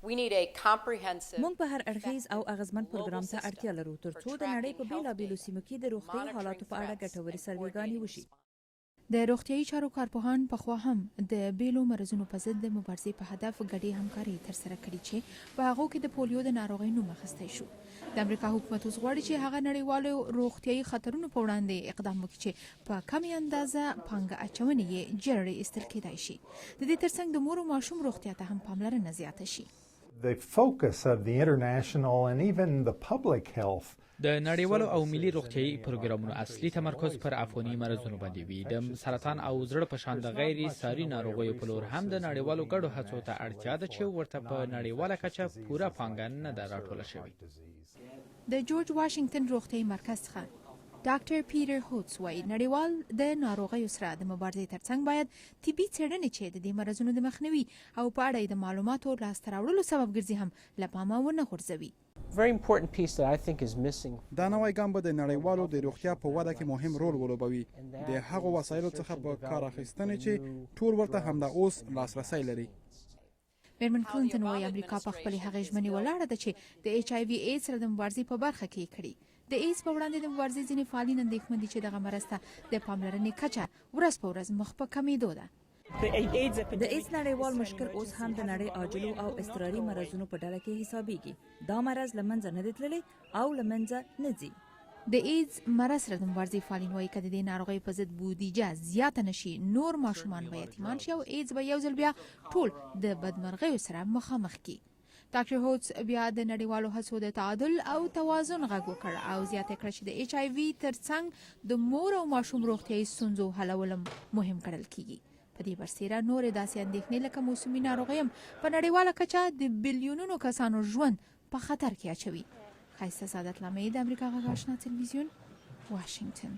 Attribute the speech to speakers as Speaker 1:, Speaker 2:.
Speaker 1: موږ په هر اړخیز او اغیزمن پروګرام ته اړتیا لرو ترڅو د نړۍ په بیلابیلو سیمو کې د روغتیايي حالاتو په اړه ګټورې سروېګانې وشي.
Speaker 2: د روغتیايي چارو کارپوهان پخوا هم د بیلو مرزونو په ضد د مبارزې په هدف ګډې همکاري ترسره کړې چې په هغو کې د پولیو د ناروغۍ نوم اخیستی شو. د امریکا حکومت اوس غواړي چې هغه نړیوالو روغتیايي خطرونو په وړاندې اقدام وکړي چې په کمې اندازه پانګه اچونې یې جرړې ایستل کېدای شي. د دې ترڅنګ د مور او ماشوم روغتیا ته هم پاملرنه زیاته شي.
Speaker 3: The focus of the international and even the public health
Speaker 4: د نړیوالو او ملي روغتیايي پروګرامونو اصلي تمرکز پر عفوني مرزونو باندې وي. د سرطان او زړه په شان د غیر ساري ناروغیو په لور هم د نړیوالو ګډو هڅو ته اړتیا ده چې ورته په نړیواله کچه پوره پانګه نه ده راټوله شوې.
Speaker 2: د جورج واشنگټن روغتیايي مرکز څخه ډاکټر پیټر هوټس وايي نړیوال د ناروغیو سره د مبارزې ترڅنګ باید طبي څېړنې چې د دې مرزونو د مخنیوي او په اړه د معلوماتو لاسته راوړلو سبب ګرځي هم له پامه ونه غورځوي.
Speaker 5: Very important piece that I think is missing.
Speaker 6: دا نوی ګام به د نړیوالو د روغتیا په وده کې مهم رول ولوبوي. د هغو وسایلو څخه په کار اخیستنې چې ټول ورته همدا اوس لاسرسی لري.
Speaker 2: میرمن کلینټن وايي امریکا په خپلې هغې ژمنې ولاړه ده چې د ایچ آی وي ایډز سره د مبارزې په برخه کې کړي. د ایډز په وړاندې د مبارزې ځینې فعالین اندېښمن دي چې دغه مرسته د پاملرنې کچه ورځ په ورځ مخ په کمېدو ده.
Speaker 1: د ایډز نړیوال مشکل اوس هم د نړۍ عاجلو او اضطراري مرزونو په ډله کې حسابېږي. دا مرض له منځه نه دی تللی او له منځه نه ځي.
Speaker 2: د ایډز مرض سره د مبارزې فعالین وايي که د دې ناروغۍ په ضد بودیجه زیاته نشي نور ماشومان به یتیمان شي او ایډز به یو ځل بیا ټول د بدمرغیو سره مخامخ کړي. ډاکټر هوټس بیا د نړیوالو هڅو د تعادل او توازن غږ وکړ او زیاته کړه چې د ایچ آی وي ترڅنګ د مور او ماشوم روغتیايي ستونزو حلول مهم ګڼل کیږي. په دې برسیره نورې داسې اندېښنې لکه موسمي ناروغۍ هم په نړیواله کچه د بیلیونونو کسانو ژوند په خطر کې اچوي. ښایسته سعادت لامې د امریکا غږ آشنا تلویزیون، واشنګټن.